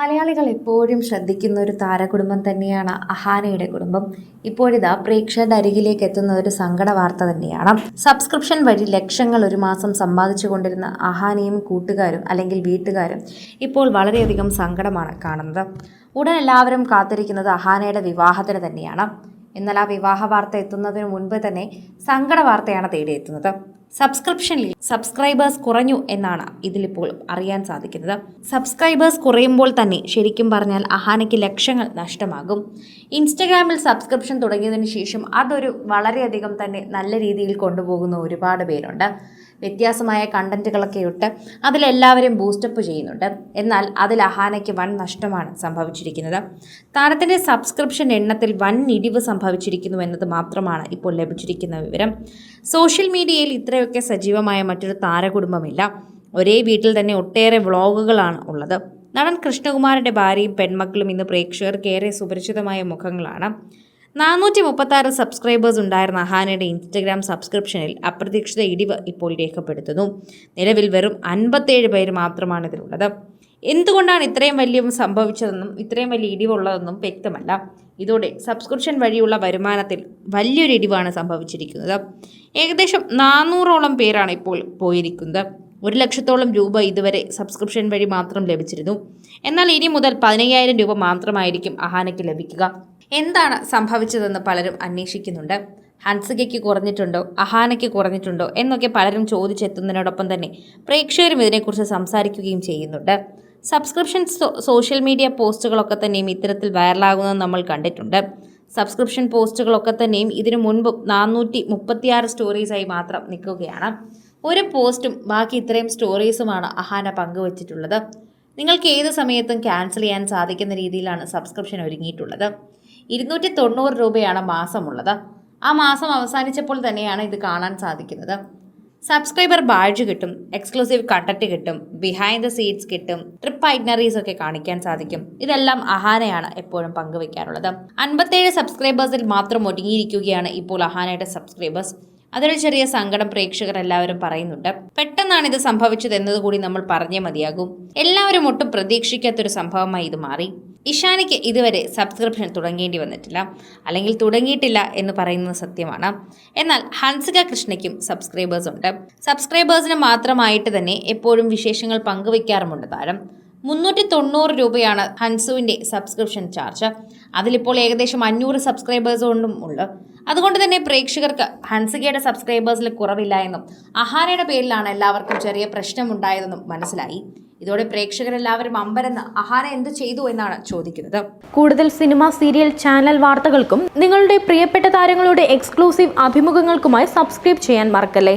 മലയാളികൾ എപ്പോഴും ശ്രദ്ധിക്കുന്ന ഒരു താരകുടുംബം തന്നെയാണ് അഹാനയുടെ കുടുംബം. ഇപ്പോഴിതാ പ്രേക്ഷകരുടെ അരികിലേക്ക് എത്തുന്ന ഒരു സങ്കട വാർത്ത തന്നെയാണ്. സബ്സ്ക്രിപ്ഷൻ വഴി ലക്ഷങ്ങൾ ഒരു മാസം സമ്പാദിച്ചു കൊണ്ടിരുന്ന അഹാനയും കൂട്ടുകാരും അല്ലെങ്കിൽ വീട്ടുകാരും ഇപ്പോൾ വളരെയധികം സങ്കടമാണ് കാണുന്നത്. ഉടൻ എല്ലാവരും കാത്തിരിക്കുന്നത് അഹാനയുടെ വിവാഹത്തിന് തന്നെയാണ്. എന്നാൽ ആ വിവാഹ വാർത്ത എത്തുന്നതിന് മുൻപ് തന്നെ സങ്കട വാർത്തയാണ് തേടിയെത്തുന്നത്. സബ്സ്ക്രിപ്ഷനിൽ സബ്സ്ക്രൈബേഴ്സ് കുറഞ്ഞു എന്നാണ് ഇതിലിപ്പോൾ അറിയാൻ സാധിക്കുന്നത്. സബ്സ്ക്രൈബേഴ്സ് കുറയുമ്പോൾ തന്നെ ശരിക്കും പറഞ്ഞാൽ അഹാനയ്ക്ക് ലക്ഷങ്ങൾ നഷ്ടമാകും. ഇൻസ്റ്റഗ്രാമിൽ സബ്സ്ക്രിപ്ഷൻ തുടങ്ങിയതിന് ശേഷം അതൊരു വളരെയധികം തന്നെ നല്ല രീതിയിൽ കൊണ്ടുപോകുന്ന ഒരുപാട് പേരുണ്ട്. വ്യത്യാസമായ കണ്ടന്റുകളൊക്കെ ഇട്ട് അതിലെല്ലാവരും ബൂസ്റ്റപ്പ് ചെയ്യുന്നുണ്ട്. എന്നാൽ അതിൽ അഹാനയ്ക്ക് വൻ നഷ്ടമാണ് സംഭവിച്ചിരിക്കുന്നത്. താരത്തിൻ്റെ സബ്സ്ക്രിപ്ഷൻ എണ്ണത്തിൽ വൻ ഇടിവ് സംഭവിച്ചിരിക്കുന്നു എന്നത് മാത്രമാണ് ഇപ്പോൾ ലഭിച്ചിരിക്കുന്ന വിവരം. സോഷ്യൽ മീഡിയയിൽ ഇത്രയൊക്കെ സജീവമായ മറ്റൊരു താരകുടുംബമില്ല. ഒരേ വീട്ടിൽ തന്നെ ഒട്ടേറെ വ്ളോഗുകളാണ് ഉള്ളത്. നടൻ കൃഷ്ണകുമാറിൻ്റെ ഭാര്യയും പെൺമക്കളും ഇന്ന് പ്രേക്ഷകർക്ക് ഏറെ സുപരിചിതമായ മുഖങ്ങളാണ്. 436 സബ്സ്ക്രൈബേഴ്സ് ഉണ്ടായിരുന്ന അഹാനയുടെ ഇൻസ്റ്റഗ്രാം സബ്സ്ക്രിപ്ഷനിൽ അപ്രതീക്ഷിത ഇടിവ് ഇപ്പോൾ രേഖപ്പെടുത്തുന്നു. നിലവിൽ വെറും 57 പേര് മാത്രമാണ് ഇതിലുള്ളത്. എന്തുകൊണ്ടാണ് ഇത്രയും വലിയ സംഭവിച്ചതെന്നും ഇത്രയും വലിയ ഇടിവുള്ളതെന്നും വ്യക്തമല്ല. ഇതോടെ സബ്സ്ക്രിപ്ഷൻ വഴിയുള്ള വരുമാനത്തിൽ വലിയൊരു ഇടിവാണ് സംഭവിച്ചിരിക്കുന്നത്. ഏകദേശം 400ഓളം പേരാണ് ഇപ്പോൾ പോയിരിക്കുന്നത്. 1 ലക്ഷത്തോളം രൂപ ഇതുവരെ സബ്സ്ക്രിപ്ഷൻ വഴി മാത്രം ലഭിച്ചിരുന്നു. എന്നാൽ ഇനി മുതൽ 15,000 രൂപ മാത്രമായിരിക്കും അഹാനയ്ക്ക് ലഭിക്കുക. എന്താണ് സംഭവിച്ചതെന്ന് പലരും അന്വേഷിക്കുന്നുണ്ട്. ഹൻസികയ്ക്ക് കുറഞ്ഞിട്ടുണ്ടോ, അഹാനയ്ക്ക് കുറഞ്ഞിട്ടുണ്ടോ എന്നൊക്കെ പലരും ചോദിച്ചെത്തുന്നതിനോടൊപ്പം തന്നെ പ്രേക്ഷകരും ഇതിനെക്കുറിച്ച് സംസാരിക്കുകയും ചെയ്യുന്നുണ്ട്. സബ്സ്ക്രിപ്ഷൻ സോഷ്യൽ മീഡിയ പോസ്റ്റുകളൊക്കെ തന്നെയും ഇത്തരത്തിൽ വൈറലാകുന്നത് നമ്മൾ കണ്ടിട്ടുണ്ട്. സബ്സ്ക്രിപ്ഷൻ പോസ്റ്റുകളൊക്കെ തന്നെയും ഇതിനു മുൻപും 436 സ്റ്റോറീസായി മാത്രം നിൽക്കുകയാണ്. ഒരു പോസ്റ്റും ബാക്കി ഇത്രയും സ്റ്റോറീസുമാണ് അഹാന പങ്കുവച്ചിട്ടുള്ളത്. നിങ്ങൾക്ക് ഏത് സമയത്തും ക്യാൻസൽ ചെയ്യാൻ സാധിക്കുന്ന രീതിയിലാണ് സബ്സ്ക്രിപ്ഷൻ ഒരുങ്ങിയിട്ടുള്ളത്. 290 രൂപയാണ് മാസമുള്ളത്. ആ മാസം അവസാനിച്ചപ്പോൾ തന്നെയാണ് ഇത് കാണാൻ സാധിക്കുന്നത്. സബ്സ്ക്രൈബർ ബാഡ്ജ് കിട്ടും, എക്സ്ക്ലൂസീവ് കണ്ടന്റ് കിട്ടും, ബിഹൈൻഡ് ദ സീറ്റ്സ് കിട്ടും, ട്രിപ്പ് ഐറ്റ്നറീസ് ഒക്കെ കാണിക്കാൻ സാധിക്കും. ഇതെല്ലാം അഹാനയാണ് എപ്പോഴും പങ്കുവയ്ക്കാറുള്ളത്. 57 സബ്സ്ക്രൈബേഴ്സിൽ മാത്രം ഒതുങ്ങിയിരിക്കുകയാണ് ഇപ്പോൾ അഹാനയുടെ സബ്സ്ക്രൈബേഴ്സ്. അതൊരു ചെറിയ സങ്കടം പ്രേക്ഷകർ എല്ലാവരും പറയുന്നുണ്ട്. പെട്ടെന്നാണ് ഇത് സംഭവിച്ചത് എന്നതുകൂടി നമ്മൾ പറഞ്ഞേ മതിയാകും. എല്ലാവരും ഒട്ടും പ്രതീക്ഷിക്കാത്തൊരു സംഭവമായി ഇത് മാറി. ഇഷാനിക്ക് ഇതുവരെ സബ്സ്ക്രിപ്ഷൻ തുടങ്ങേണ്ടി വന്നിട്ടില്ല, അല്ലെങ്കിൽ തുടങ്ങിയിട്ടില്ല എന്ന് പറയുന്നത് സത്യമാണ്. എന്നാൽ ഹൻസിക കൃഷ്ണയ്ക്കും സബ്സ്ക്രൈബേഴ്സ് ഉണ്ട്. സബ്സ്ക്രൈബേഴ്സിന് മാത്രമായിട്ട് തന്നെ എപ്പോഴും വിശേഷങ്ങൾ പങ്കുവയ്ക്കാറുമുണ്ട് താരം. 390 രൂപയാണ് ഹൻസുവിൻ്റെ സബ്സ്ക്രിപ്ഷൻ ചാർജ്. അതിലിപ്പോൾ ഏകദേശം 500 സബ്സ്ക്രൈബേഴ്സ് കൊണ്ടും ഉണ്ട്. അതുകൊണ്ട് തന്നെ പ്രേക്ഷകർക്ക് ഹൻസികയുടെ സബ്സ്ക്രൈബേഴ്സിൽ കുറവില്ല എന്നും അഹാനയുടെ പേരിലാണ് എല്ലാവർക്കും ചെറിയ പ്രശ്നമുണ്ടായതെന്നും മനസ്സിലായി. ഇതോടെ പ്രേക്ഷകരെല്ലാവരും അമ്പരന്ന് അഹാന എന്ത് ചെയ്തു എന്നാണ് ചോദിക്കുന്നത്. കൂടുതൽ സിനിമ, സീരിയൽ, ചാനൽ വാർത്തകൾക്കും നിങ്ങളുടെ പ്രിയപ്പെട്ട താരങ്ങളുടെ എക്സ്ക്ലൂസീവ് അഭിമുഖങ്ങൾക്കുമായി സബ്സ്ക്രൈബ് ചെയ്യാൻ മറക്കല്ലേ.